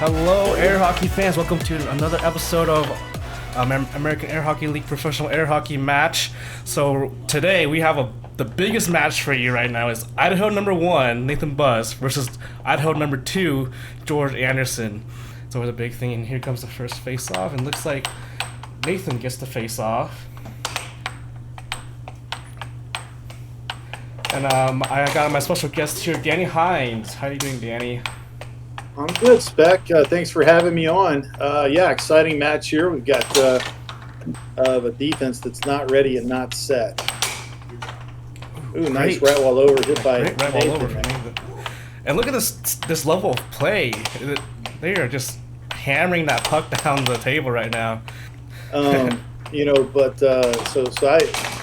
Hello, air hockey fans. Welcome to another episode of American Air Hockey League Professional Air Hockey Match. So today we have the biggest match for you right now is Idaho number 1, Nathan Buzz, versus Idaho number 2, George Anderson. It's always a big thing, and here comes the first face-off, and looks like Nathan gets the face-off. And I got my special guest here, Danny Hines. How are you doing, Danny? I'm good, Spec. Thanks for having me on. Yeah, exciting match here. We've got a defense that's not ready and not set. Ooh, nice right wall over hit by Great right wall over for Nathan. And look at this level of play. They are just hammering that puck down the table right now. You know, but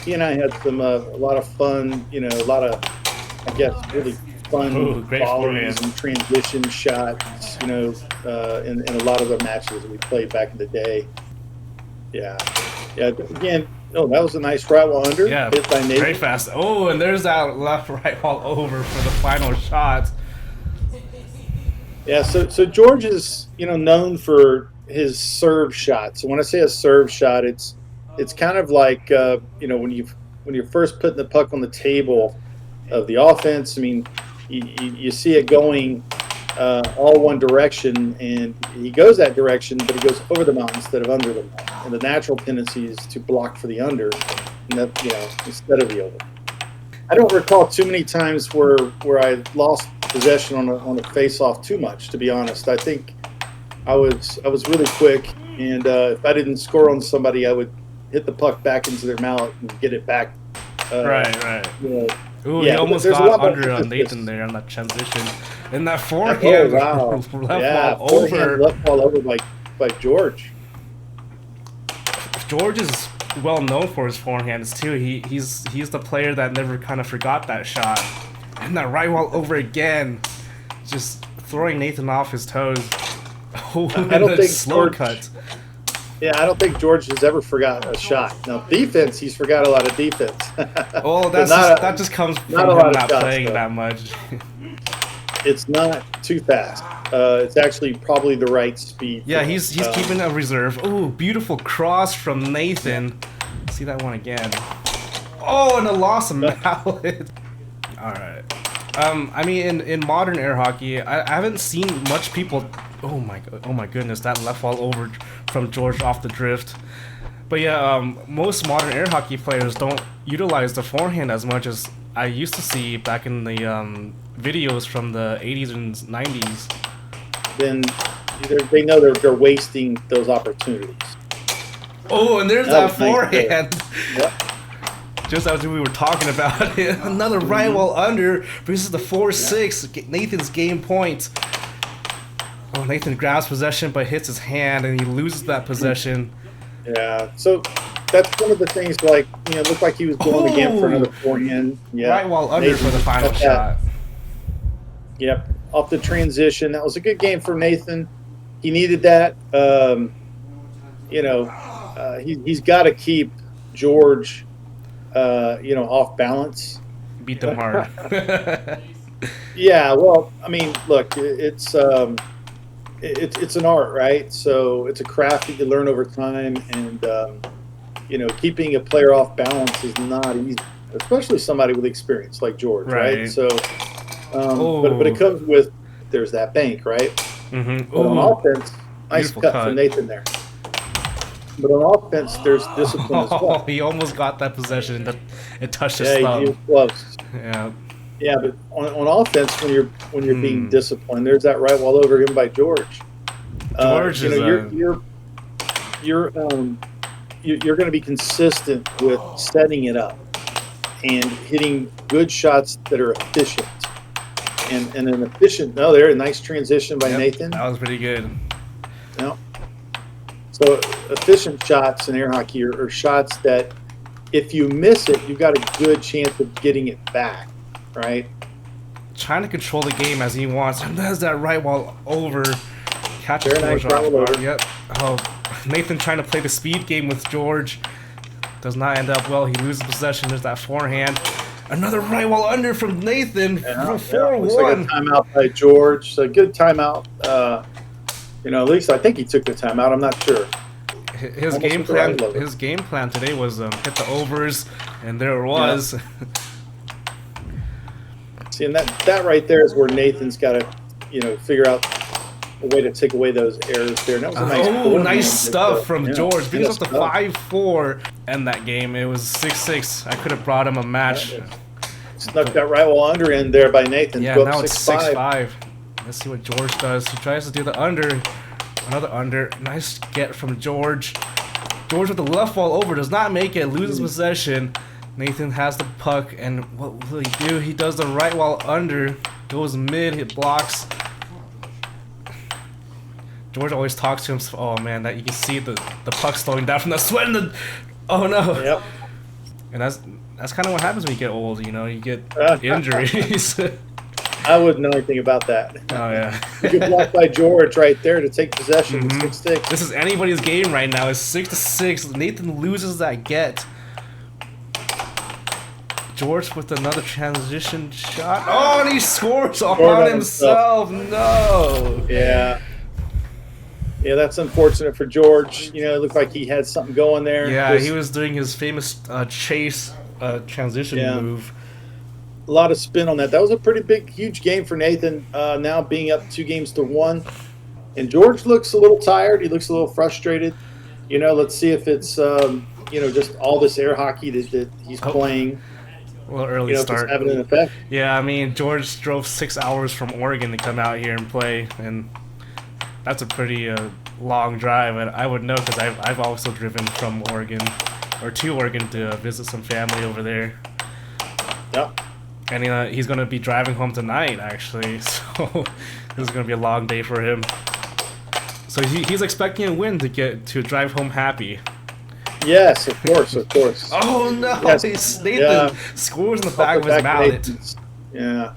he and I had some a lot of fun. You know, a lot of, I guess, really fun volleys and transition shots, you know, in a lot of the matches that we played back in the day. Yeah. Again, that was a nice right wall under. Yeah, hit by Nathan. Very fast. Oh, and there's that left right wall over for the final shot. Yeah, so George is, known for his serve shot. So when I say a serve shot, it's kind of like, when you're first putting the puck on the table of the offense. I mean, you see it going all one direction, and he goes that direction, but he goes over the mountain instead of under the mountain. And the natural tendency is to block for the under, and that, instead of the over. I don't recall too many times where I lost possession on a face-off too much, to be honest. I think I was really quick, and if I didn't score on somebody, I would hit the puck back into their mallet and get it back. Right. Ooh, yeah, he almost got under on Nathan there on that transition. And that forehand left wall over. Left wall over by George. George is well known for his forehands too. He's the player that never kind of forgot that shot. And that right wall over again, just throwing Nathan off his toes. Oh, I don't think slow George, cut. Yeah, I don't think George has ever forgotten a shot. Now, defense, he's forgot a lot of defense. Oh, that just comes from him not playing that much. It's not too fast. It's actually probably the right speed. Yeah, he's keeping a reserve. Oh, beautiful cross from Nathan. See that one again. Oh, and a loss of mallet. All right. I mean, in modern air hockey, I haven't seen much people. Oh my goodness, that left wall over from George off the drift. But yeah, most modern air hockey players don't utilize the forehand as much as I used to see back in the videos from the 80s and 90s. Then they know they're wasting those opportunities. Oh, and there's that forehand. Yep. Just as we were talking about it, another right wall under. This is the 4-6. Nathan's game point. Oh, Nathan grabs possession but hits his hand, and he loses that possession. Yeah, so that's one of the things. Like, looked like he was going again for another forehand. Yeah, right wall under Nathan for the final shot. Yep, off the transition. That was a good game for Nathan. He needed that. He's got to keep George. Off balance. Beat them hard. Yeah, well, I mean, look, it's an art, right? So it's a craft that you learn over time, and keeping a player off balance is not easy, especially somebody with experience like George, right? So, but it comes with there's that bank, right? Mm-hmm. But on offense, nice cut from Nathan there. But on offense, there's discipline as well. He almost got that possession. It touched his thumb. Yeah, he was close. Yeah. Yeah, but on offense, when you're being disciplined, there's that right wall over him by George. George is you're going to be consistent with setting it up and hitting good shots that are efficient. And an efficient. A nice transition by Nathan. That was pretty good. Yeah. So efficient shots in air hockey are shots that if you miss it, you've got a good chance of getting it back, right? Trying to control the game as he wants. And there's that right wall over. Catches Very George nice off guard. over. Yep. Oh, Nathan trying to play the speed game with George. Does not end up well. He loses possession. There's that forehand. Another right wall under from Nathan. 4-1. Looks like a timeout by George. So good timeout. You know, at least I think he took the time out. I'm not sure. His Almost game with the right plan. level. His game plan today was hit the overs, and there it was. See, and that right there is where Nathan's got to, you know, figure out a way to take away those errors there. And that was a nice forehand nice that, stuff from George. Brings nice up to stuff. 5-4. End that game. It was 6-6. I could have brought him a match. Snuck that right wall under in there by Nathan. Yeah, Go now up it's 6-5. 6-5. Let's see what George does. He tries to do the under. Another under. Nice get from George. George with the left wall over. Does not make it. Loses possession. Nathan has the puck. And what will he do? He does the right wall under. Goes mid. It blocks. George always talks to himself. Oh man, that you can see the puck slowing down from the sweat and the. Oh no. Yep. And that's kind of what happens when you get old. You know, you get injuries. I wouldn't know anything about that. Oh yeah. You get blocked by George right there to take possession with 6-6. This is anybody's game right now. It's 6-6. Nathan loses that get. George with another transition shot. Oh, and he scores on himself. No. Yeah. Yeah, that's unfortunate for George. You know, it looked like he had something going there. Yeah, he was doing his famous chase transition move. A lot of spin on that. That was a pretty big, huge game for Nathan, now being up 2-1. And George looks a little tired. He looks a little frustrated. You know, let's see if it's, you know, just all this air hockey that he's playing. Well, early start. If it's having an effect. Yeah, I mean, George drove 6 hours from Oregon to come out here and play, and that's a pretty long drive. And I would know because I've also driven from Oregon, or to Oregon to visit some family over there. Yep. And he's going to be driving home tonight, actually, so this is going to be a long day for him. So he's expecting a win to drive home happy. Yes, of course, of course. Oh no! Yes. Nathan scores in the back of his mallet. Yeah.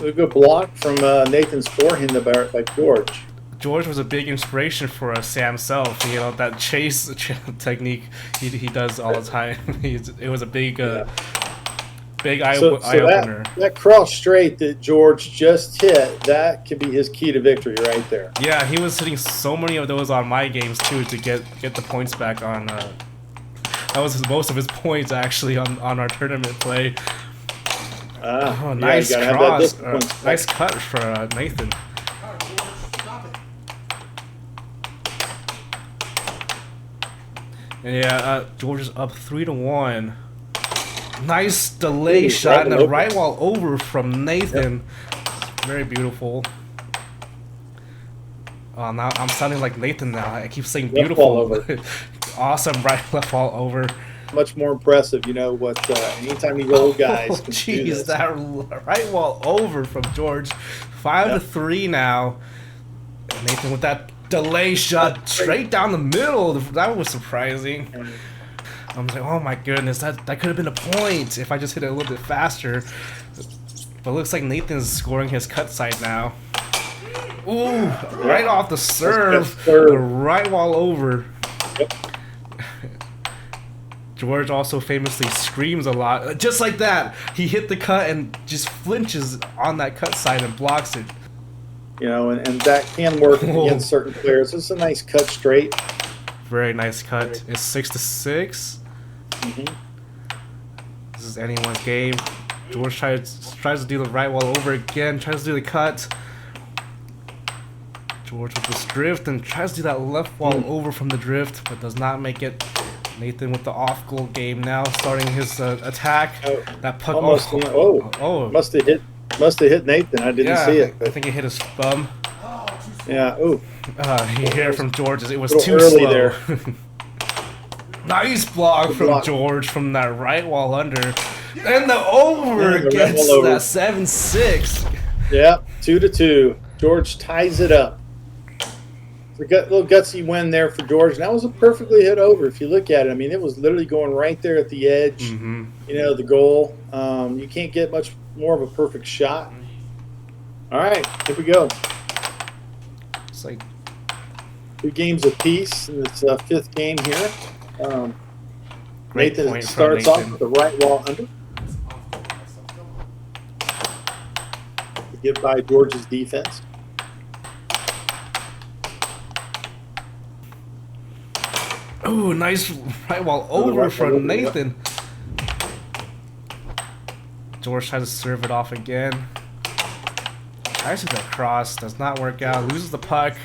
A good block from Nathan's forehand by George. George was a big inspiration for Sam Self. You know, that chase technique he does all the time. It was a big eye opener. That cross straight that George just hit, that could be his key to victory right there. Yeah, he was hitting so many of those on my games too to get the points back on. That was most of his points actually on our tournament play. Nice cross, nice cut for Nathan. And yeah, George is up 3-1. Nice delay shot and a right wall over from Nathan. Yep. Very beautiful. Now I'm sounding like Nathan now. I keep saying beautiful. Awesome left wall over. Much more impressive, you know what? Anytime you old guys. Oh, jeez, that right wall over from George. 5-3 now. And Nathan with that delay shot straight down the middle. That was surprising. I'm like, oh my goodness, that could have been a point if I just hit it a little bit faster. But it looks like Nathan's scoring his cut side now. Ooh, right off the serve. The right wall over. Yep. George also famously screams a lot. Just like that. He hit the cut and just flinches on that cut side and blocks it. You know, and that can work against certain players. It's a nice cut straight. Very nice cut. It's 6-6. This is anyone's game. George tries to do the right wall over again. Tries to do the cut. George with this drift and tries to do that left wall over from the drift, but does not make it. Nathan with the off goal game now, starting his attack. That puck almost. Must have hit Nathan. I didn't see it. I think it hit his bum. Yeah. Ooh. He heard it from George. It was too early slow. there. Nice block from George from that right wall under, and the over gets that 7-6. Yeah, 2-2. George ties it up. A little gutsy win there for George. And that was a perfectly hit over. If you look at it, I mean, it was literally going right there at the edge. You know, the goal. You can't get much more of a perfect shot. All right, here we go. It's like 2 games apiece in this 5th game here. Nathan starts off with the right wall under. get by George's defense. Ooh, nice right wall over from Nathan. George tries to serve it off again. Tries to get cross, does not work out, loses the puck.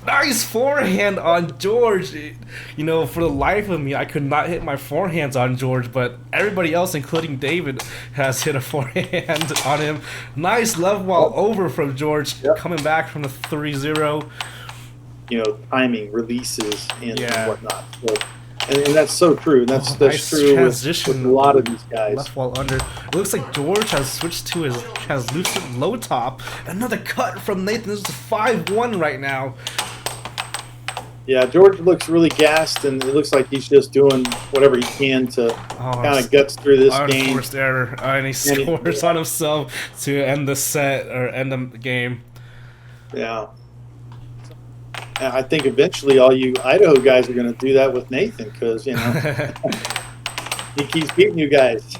Nice forehand on George. You know, for the life of me, I could not hit my forehands on George, but everybody else, including David, has hit a forehand on him. Nice love wall over from George, coming back from the 3-0. You know, timing, releases, and whatnot. So, and that's so true. And that's nice true with a lot of these guys. Left wall under. It looks like George has switched to has loosened low top. Another cut from Nathan. This is 5-1 right now. Yeah, George looks really gassed, and it looks like he's just doing whatever he can to kind of guts through this game. Unforced error, and he scores on himself to end the set or end the game. Yeah. And I think eventually all you Idaho guys are going to do that with Nathan because, you know, he keeps beating you guys.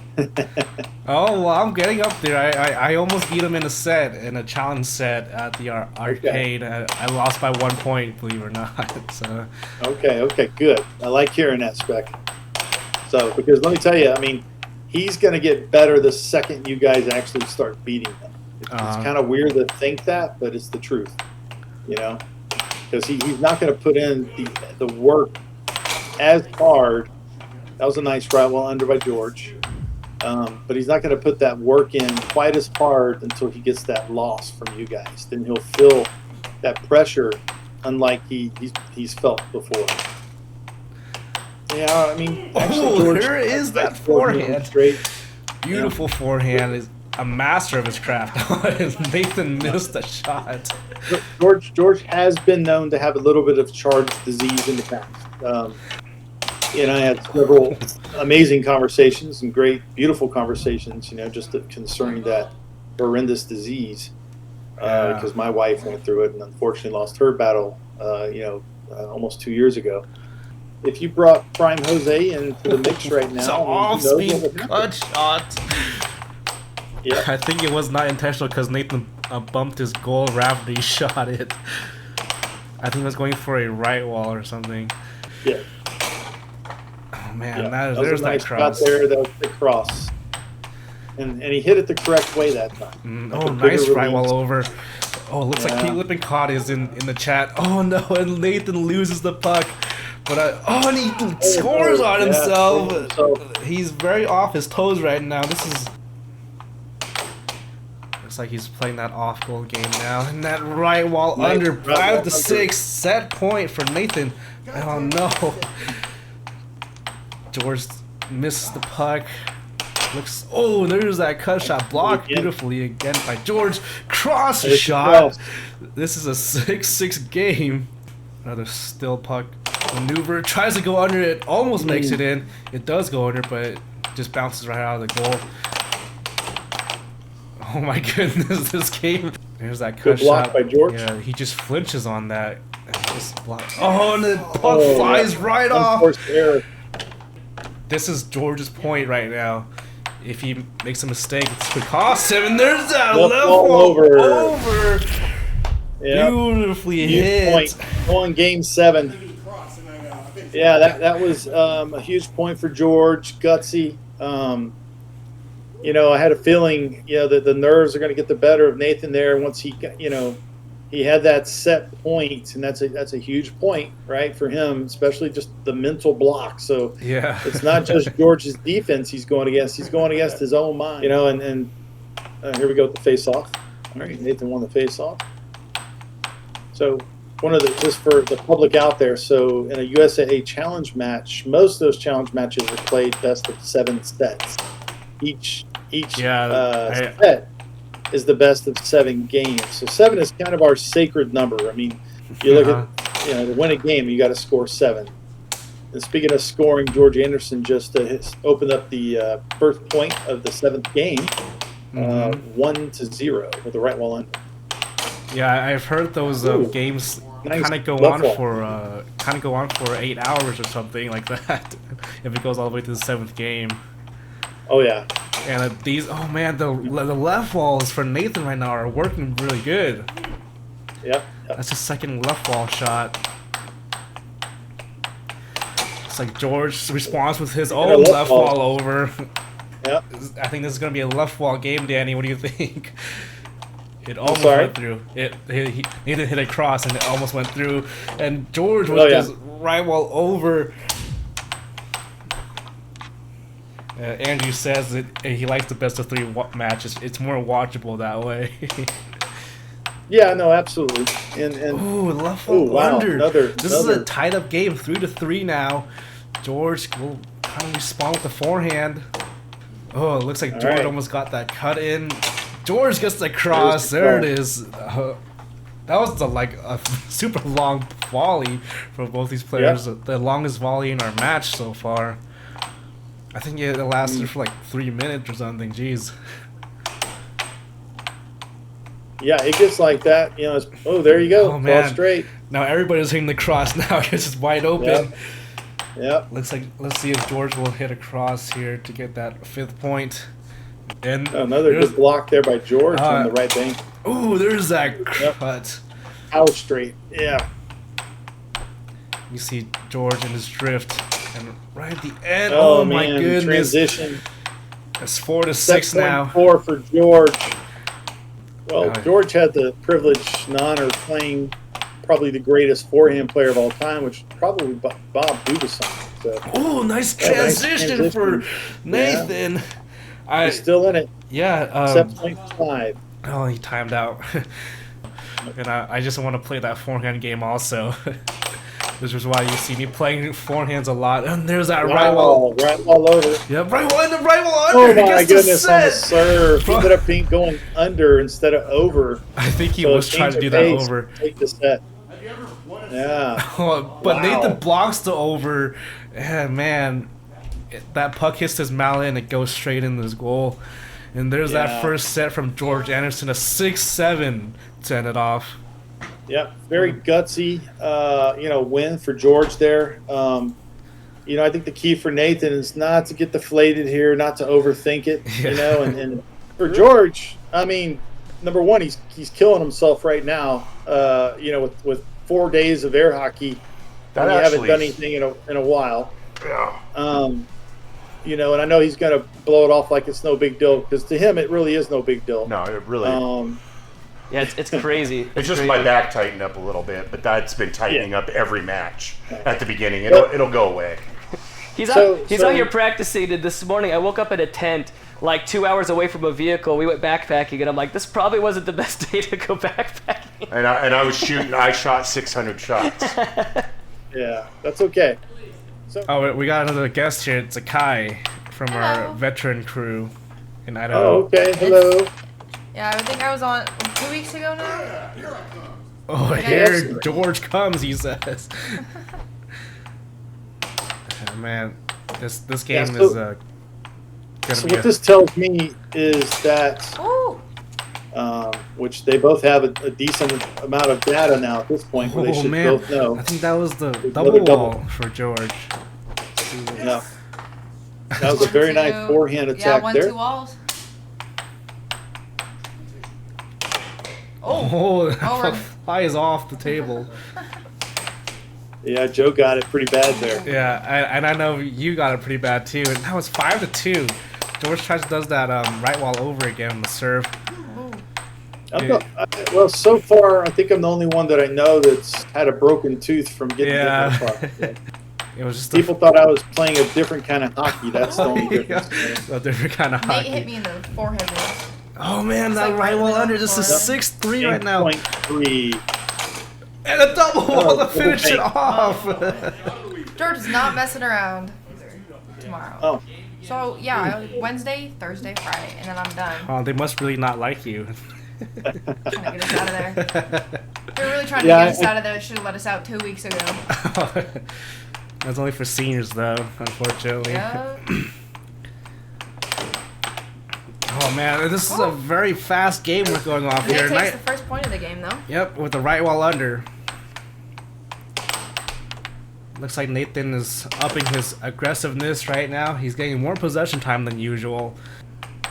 Oh, well, I'm getting up there. I almost beat him in a challenge set at the arcade. I lost by 1 point, believe it or not. So. Okay, good. I like hearing that, Spec. So, because let me tell you, I mean, he's going to get better the second you guys actually start beating him. It's kind of weird to think that, but it's the truth, you know? Because he's not going to put in the work as hard. That was a nice right well under by George. But he's not going to put that work in quite as hard until he gets that loss from you guys. Then he'll feel that pressure unlike he's felt before. Yeah, I mean, actually, George, here is that forehand. Beautiful forehand. Is a master of his craft. Nathan missed a shot. George has been known to have a little bit of charge disease in the past. And I had several amazing conversations and great, beautiful conversations, you know, just concerning that horrendous disease. Because my wife went through it and unfortunately lost her battle, almost 2 years ago. If you brought Prime Jose into the mix right now, it's an off-speed cut shot. Yeah. I think it was not intentional because Nathan bumped his goal rather than he shot it. I think he was going for a right wall or something. Yeah. Oh man, there's that nice cross. Shot there, that was the cross. And he hit it the correct way that time. Nice right wall over. Oh, looks like Pete Lippincott is in the chat. Oh no, and Nathan loses the puck. But and he scores on himself. He's very off his toes right now. This is... Looks like he's playing that off-goal game now. And that right wall under 5-6 set point for Nathan. Oh no. George misses the puck. There's that cut shot blocked beautifully again by George. Cross shot. This is a 6-6 game. Another still puck maneuver. Tries to go under it. Almost makes it in. It does go under, but it just bounces right out of the goal. Oh my goodness, this game. There's that cut shot by George. Yeah, he just flinches on that. And the puck flies right off. Error. This is George's point right now. If he makes a mistake, it could cost him. And there's that left wall over. Yep. Beautifully hit. Point. Going game 7. Yeah, that was a huge point for George. Gutsy. I had a feeling, that the nerves are going to get the better of Nathan there once he had that set point, and that's a huge point, right, for him, especially just the mental block. So it's not just George's defense he's going against his own mind, and here we go with the face-off. All right, Nathan won the face-off. So just for the public out there, so in a USAA challenge match, most of those challenge matches are played best of 7 sets. Each set is the best of 7 games. So 7 is kind of our sacred number. I mean, you look at, to win a game, you got to score 7. And speaking of scoring, George Anderson just opened up the first point of the 7th game, 1-0 with the right wall under. Yeah, I've heard those games kind of go on for 8 hours or something like that. If it goes all the way to the 7th game. Oh yeah, And these, oh man, the left walls for Nathan right now are working really good. Yep. That's his second left wall shot. It's like George responds with his own left wall over. Yep. I think this is gonna be a left wall game, Danny. What do you think? It almost went through. He needed to hit a cross and it almost went through. And George was just right wall over. Andrew says that he likes the best of 3 matches. It's more watchable that way. Yeah, no, absolutely. And ooh, left wall under. This is a tied up game, 3-3 now. George will kind of respond with the forehand. Oh, it looks like George almost got that cut in. George gets the cross. There it is. That was a super long volley for both these players. Yep. The longest volley in our match so far. I think it lasted for like 3 minutes or something. Jeez. Yeah, it gets like that. You know, oh, there you go. Oh, man. Ball straight. Now everybody's hitting the cross now. It's just wide open. Yep. Looks like, let's see if George will hit a cross here to get that 5th point. And another good block there by George on the right bank. Ooh, there's that cut. Out straight. Yeah. You see George in his drift. And right at the end, oh my man, goodness. Transition. It's 4-6 now. 4 for George. Well, George had the privilege and honor of playing probably the greatest forehand player of all time, which is probably Bob Dubison. So, oh, nice transition for Nathan. He's still in it. Yeah. 7.5. Oh, he timed out. And I just want to play that forehand game also. Which is why you see me playing forehands a lot. And there's that right wall. Right wall over. Yeah, right wall under, right wall under. Oh my goodness, on the serve. He ended up going under instead of over. I think he was trying to do that over. Take the set. Yeah. But Nathan blocks the over. Yeah, man. That puck hits his mallet and it goes straight into his goal. And there's that first set from George Anderson, a 6-7 to end it off. Yep, very gutsy, win for George there. I think the key for Nathan is not to get deflated here, not to overthink it. And for George, I mean, number one, he's killing himself right now. With 4 days of air hockey, and he haven't done anything in a while. Yeah. And I know he's going to blow it off like it's no big deal, because to him it really is no big deal. No, it really. Yeah, it's crazy. It's just my back tightened up a little bit, but that's been tightening up every match at the beginning. It'll go away. He's out here practicing, and this morning I woke up in a tent like 2 hours away from a vehicle. We went backpacking, and I'm like, this probably wasn't the best day to go backpacking. And I was shooting. I shot 600 shots. Yeah, that's okay. We got another guest here. It's Akai from our veteran crew in Idaho. Oh, okay. Hello. Yeah, I think I was on 2 weeks ago now. Oh, here George comes, he says. Oh, man, this game is gonna be. So what this tells me is that, which they both have a decent amount of data now at this point, where they should both know. I think that was the double wall for George. Yeah, that was a very nice forehand attack there. 1-2 walls. Oh, that flies off the table. Yeah, Joe got it pretty bad there. Yeah, and I know you got it pretty bad too. And that was 5-2. George does that right wall over again on the serve. Well, so far I think I'm the only one that I know that's had a broken tooth from getting that far. Yeah. It was just people thought I was playing a different kind of hockey. That's the only difference. A different kind of hockey. Nate hit me in the forehead. Oh man, that right wall under. This is 6-3 right now. 8.3. And a double wall to finish it off. George is not messing around tomorrow. Oh. So yeah, Wednesday, Thursday, Friday, and then I'm done. Oh, they must really not like you. Trying to get us out of there. They're really trying to get us out of there. They should have let us out 2 weeks ago. That's only for seniors, though, unfortunately. Yeah. Oh man, this is a very fast game we're going off here. Nate takes the first point of the game, though. Yep, with the right wall under. Looks like Nathan is upping his aggressiveness right now. He's getting more possession time than usual.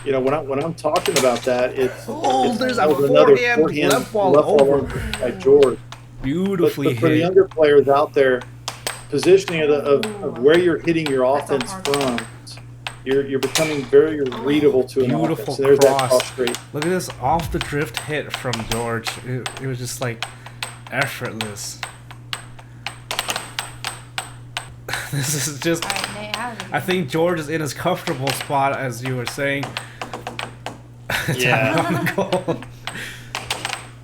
you know, when I'm talking about that, it's there's a another forehand left ball over by George. Beautifully but for the hit. younger players out there, positioning of where you're hitting your offense from, you're becoming very readable to an Beautiful offense. So there's that cross. cross straight. Look at this off the drift hit from George. It was just like effortless. This is just. I think George is in his comfortable spot, as you were saying. Yeah. On the goal.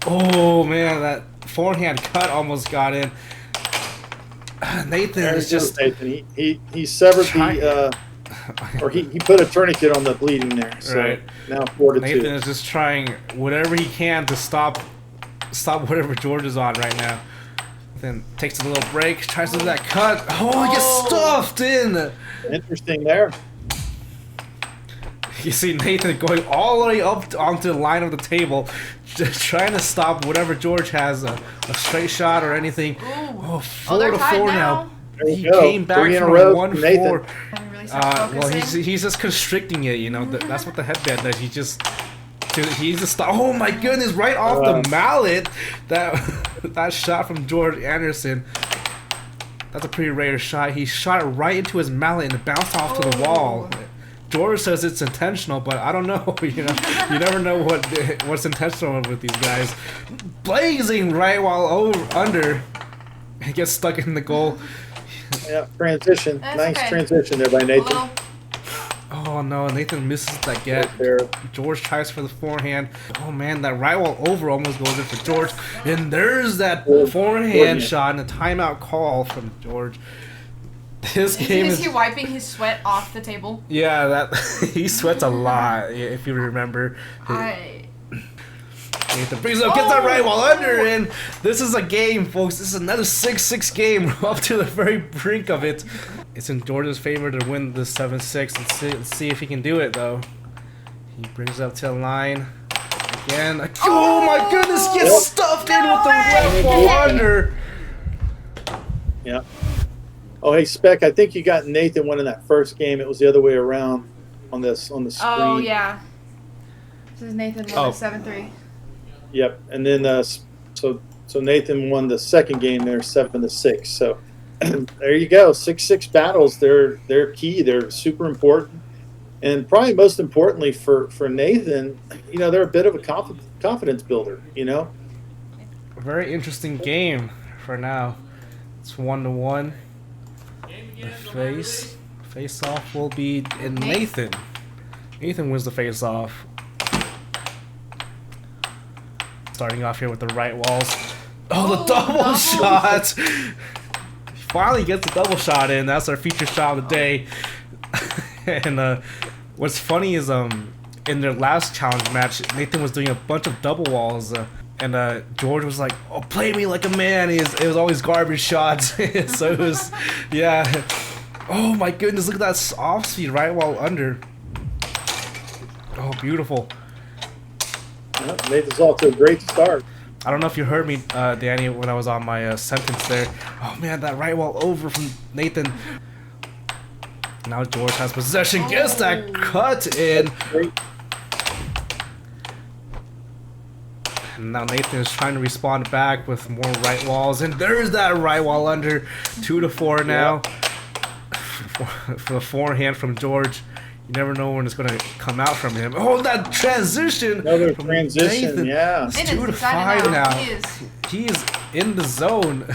Oh man, that forehand cut almost got in. Nathan is just. Nathan. He severed the. Or he put a tourniquet on the bleeding there. So right. Now 4-2. Nathan is just trying whatever he can to stop whatever George is on right now. Then takes a little break, tries to do that cut. Oh, he gets stuffed in. Interesting there. You see Nathan going all the way up onto the line of the table, just trying to stop whatever George has, a straight shot or anything. Oh, 4-4 now. He came back from 1-4. Well, he's just constricting it, you know. That's what the headband does. He's just oh my goodness, right off the mallet. That shot from George Anderson. That's a pretty rare shot. He shot it right into his mallet and it bounced off to the wall. George says it's intentional, but I don't know. You know, you never know what's intentional with these guys. Blazing right while under. He gets stuck in the goal. Yeah, transition. That's nice okay. transition there by Nathan. Oh no, Nathan misses that get. George tries for the forehand. Oh man, that right wall over almost goes in for George. And there's that forehand shot and a timeout call from George. This game is he wiping his sweat off the table? Yeah, that he sweats a lot, if you remember. Nathan brings up, gets that right while under, and this is a game, folks. This is another 6-6 game. We're up to the very brink of it. It's in George's favor to win the 7-6. Let's see if he can do it, though. He brings it up to the line again. Oh my goodness, gets stuffed in with the left while under. Yeah. Oh, hey, Spec, I think you got Nathan winning that first game. It was the other way around on the screen. Oh, yeah. This is Nathan won the 7-3. Yep, and then so Nathan won the second game there, 7-6. So there you go, 6-6 battles. They're key. They're super important, and probably most importantly for Nathan, you know, they're a bit of a confidence builder. You know, a very interesting game for now. It's 1-1. The face off will be in Nathan. Nathan wins the face off. Starting off here with the right walls. Oh, the double shot! Finally gets the double shot in. That's our feature shot of the day. And what's funny is in their last challenge match, Nathan was doing a bunch of double walls. And George was like, "Oh, play me like a man." It was always garbage shots. So it was, yeah. Oh my goodness! Look at that off speed right while under. Oh, beautiful. Nathan's off to a great start. I don't know if you heard me, Danny, when I was on my sentence there. Oh man, that right wall over from Nathan. Now George has possession, gets that cut in. And now Nathan is trying to respond back with more right walls, and there's that right wall under. 2-4 now. For the forehand from George. You never know when it's going to come out from him. Oh, that transition! Another transition, Nathan. yeah. It's 2-5 now. He is in the zone.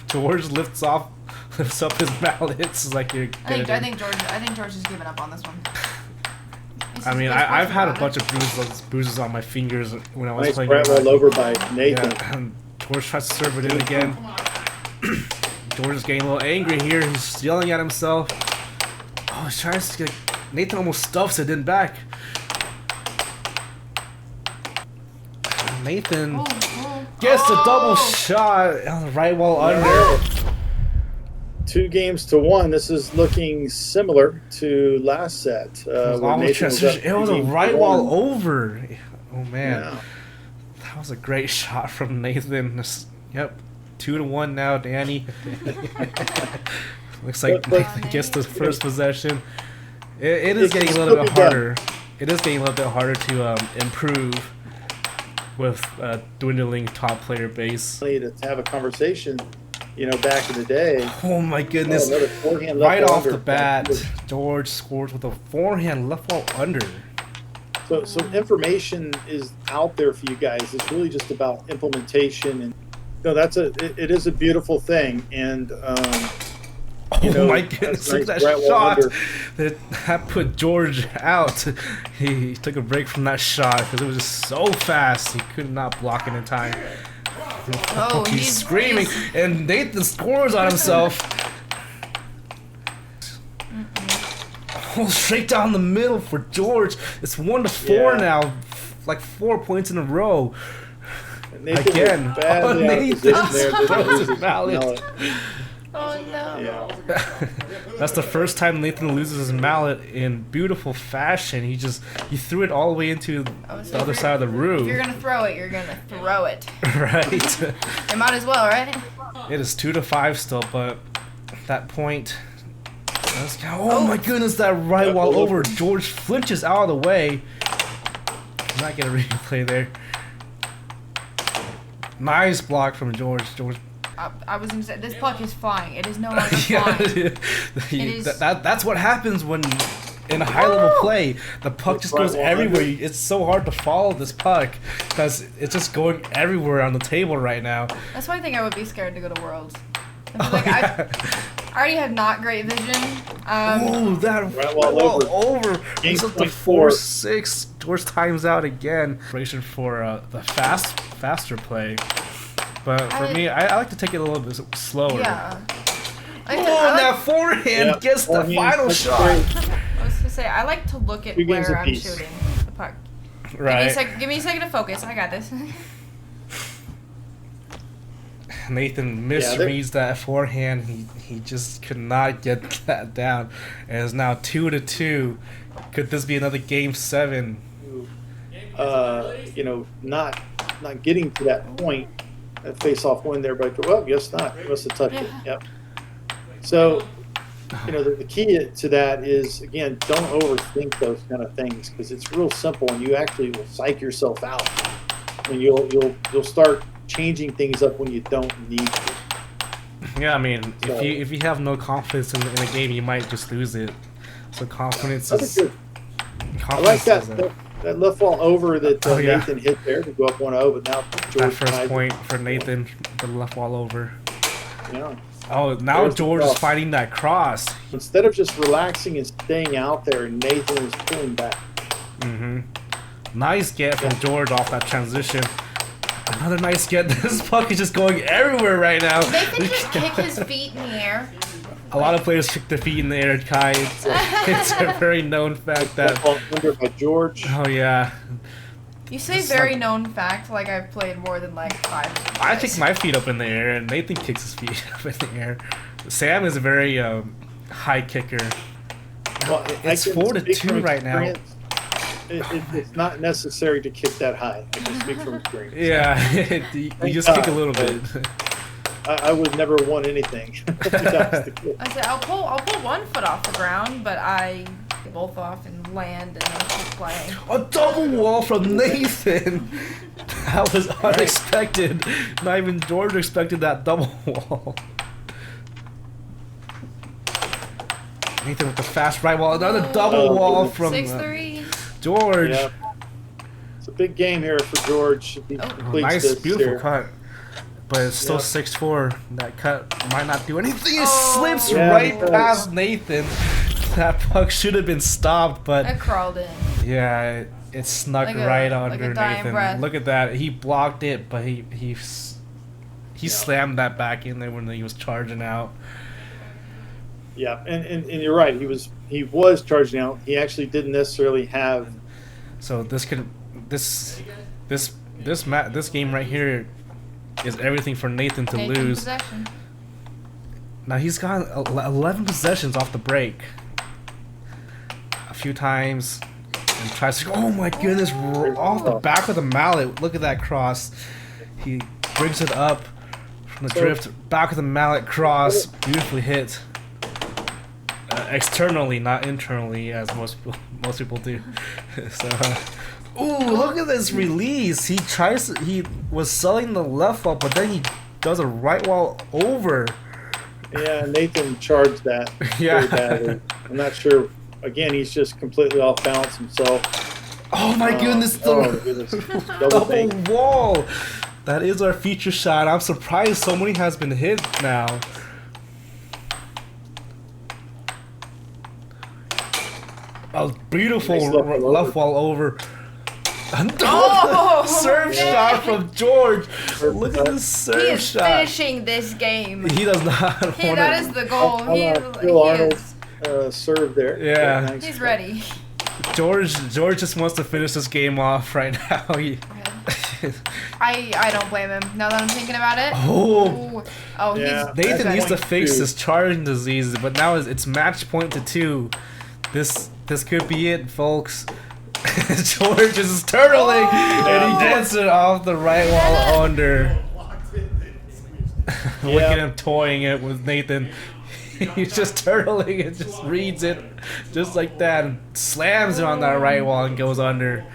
George lifts up his mallet. It's like you're. I think George has given up on this one. I mean, I've had a bunch of bruises on my fingers when I was playing. Nice roll over by Nathan. Yeah, and George tries to serve it in again. George is getting a little angry here. He's yelling at himself. Oh, he's trying to get. Nathan almost stuffs it in back. Nathan gets the double shot on the right wall under. 2-1. This is looking similar to last set. It was a right wall over. Oh man, yeah. That was a great shot from Nathan. Yep, 2-1 now, Danny. Looks like Nathan gets the first possession. It is getting a little bit harder. it is getting a little bit harder to improve with dwindling top player base. To have a conversation, you know, back in the day. Oh my goodness! Another forehand Right left off under. the bat, George scores with a forehand left wall under. So information is out there for you guys. It's really just about implementation, and it is a beautiful thing. And oh my goodness! Look at that shot. That put George out. He took a break from that shot because it was just so fast. He could not block it in time. Oh, he's screaming, and Nathan scores on himself. Oh, straight down the middle for George. It's 1-4 now, like 4 points in a row. Again, Nathan throws his mallet. Oh no. Yeah. That's the first time Nathan loses his mallet in beautiful fashion. He threw it all the way into the other side of the room. If you're gonna throw it, you're gonna throw it. Right. You might as well, right? It is 2-5 still, but at that point. Oh my goodness, that right wall over. George flinches out of the way. I'm not gonna replay there. Nice block from George. I was gonna say, this puck is flying. It is no longer flying. That's what happens when in high level play, the puck just goes everywhere. It's so hard to follow this puck because it's just going everywhere on the table right now. That's why I think I would be scared to go to Worlds. I already have not great vision. Oh, that right wall over. It's up to 4-6. George times out again. Preparation for the faster play. But for me, I like to take it a little bit slower. Yeah. That forehand gets the final shot. I was gonna say, I like to look at where I'm shooting the puck. Right. Give me a second to focus. I got this. Nathan misreads that forehand. He just could not get that down. And it's now 2-2. Could this be another Game 7? You know, not getting to that point. That face-off win there, but well, guess not. He must have touched it. Yep. So, you know, the key to that is, again, don't overthink those kind of things because it's real simple, and you actually will psych yourself out, and you'll start changing things up when you don't need to. Yeah, I mean, so, if you have no confidence in the game, you might just lose it. So confidence is. I like that left wall over that Nathan hit there to go up 1-0, but now George. That first point for Nathan, the left wall over. Yeah. Oh, now George is fighting that cross. Instead of just relaxing and staying out there, Nathan was pulling back. Nice get from George off that transition. Another nice get. This puck is just going everywhere right now. Nathan just kick his feet in the air. A lot of players kick their feet in the air, Kai. It's a very known fact that. Under by George. Oh yeah. You say very known fact, like I've played more than like 5. I kick my feet up in the air, and Nathan kicks his feet up in the air. Sam is a very high kicker. Well, it's 4-2 right now. It's not necessary to kick that high. I can speak from experience. Yeah, you just kick a little bit. I would never want anything. I said I'll pull 1 foot off the ground, but I get both off and land and then keep playing. A double wall from Nathan. That was unexpected. Not even George expected that double wall. Nathan with the fast right wall. Another double wall from 6-3. George. Yep. It's a big game here for George. Nice, beautiful cut. But it's still 6-4. That cut might not do anything. It slips right past Nathan. That puck should have been stopped, but I crawled in. Yeah, it snuck right under Nathan. Look at that. He blocked it, but he slammed that back in there when he was charging out. Yeah, and you're right. He was charging out. He actually didn't necessarily have. So this game right here is everything for Nathan to lose. Possession. Now he's got 11 possessions off the break. A few times and tries to. Oh my goodness! Off the back of the mallet. Look at that cross. He brings it up from the drift. Back of the mallet cross. Beautifully hit. externally, not internally, as most people do. So, ooh, look at this release. He was selling the left wall, but then he does a right wall over. Yeah, Nathan charged that Yeah. very badly. I'm not sure. Again, he's just completely off balance himself. Oh my goodness, goodness. Double double thing. wall. That is our feature shot. I'm surprised so many has been hit now. A beautiful Nice left wall over. Oh, Serve man. shot from George. Look at this He serve is shot. finishing this game. He does not want That is the goal. He Phil Arnold is. serve there. Yeah. Very nice. He's ready. George just wants to finish this game off right now. I don't blame him. Now that I'm thinking about it. Oh. Oh, Yeah. he's. Nathan needs to Point fix two. his charging disease, but now it's match point to 2. This could be it, folks. George is turtling, and he gets it off the right wall under. Look at him toying it with Nathan. He's just turtling and just reads it just like that and slams it on that right wall and goes under.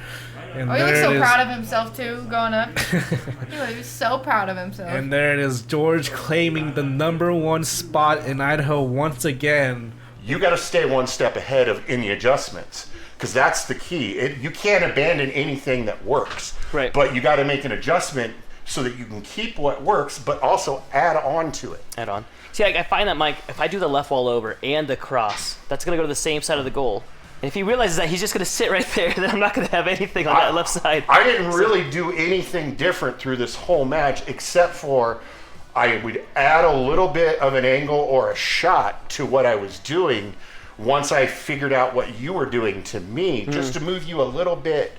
And Oh, he looks there so it is. proud of himself too, going up. He was so proud of himself. And there it is, George claiming the #1 spot in Idaho once again. You got to stay one step ahead of any adjustments, because that's the key. You can't abandon anything that works, Right. but you got to make an adjustment so that you can keep what works, but also add on to it. Add on. See, I find that, Mike, if I do the left wall over and the cross, that's going to go to the same side of the goal. And if he realizes that he's just going to sit right there, then I'm not going to have anything on that left side. I didn't really do anything different through this whole match, except for I would add a little bit of an angle or a shot to what I was doing once I figured out what you were doing to me, just to move you a little bit.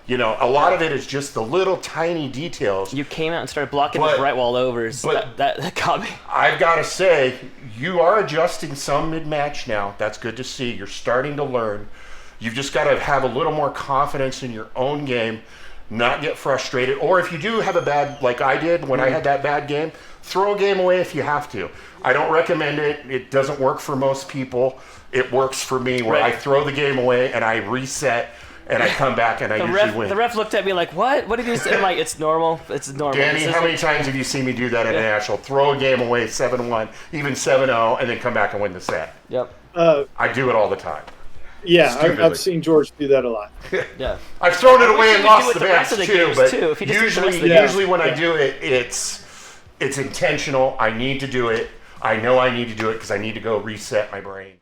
You know, a lot of it is just the little tiny details. You came out and started blocking But- with right wall overs. but- That got me. I've got to say, you are adjusting some mid-match now. That's good to see. You're starting to learn. You've just got to have a little more confidence in your own game, not get frustrated. Or if you do have a bad, like I did when I had that bad game, throw a game away if you have to. I don't recommend it. It doesn't work for most people. It works for me where Right. I throw the game away and I reset and I come back and I usually win. The ref looked at me like, what? What did you say? I'm like, it's normal. It's normal. Danny, This how many isn't- times have you seen me do that at a national? Throw a game away 7-1, even 7-0, and then come back and win the set. Yep. I do it all the time. Yeah, Stupidly. I've seen George do that a lot. Yeah. I've thrown it away he and would lost do it the the match rest of the too, games, but too, if he just did the rest of usually, the games. usually when I do it, it's intentional. I need to do it. I know I need to do it because I need to go reset my brain.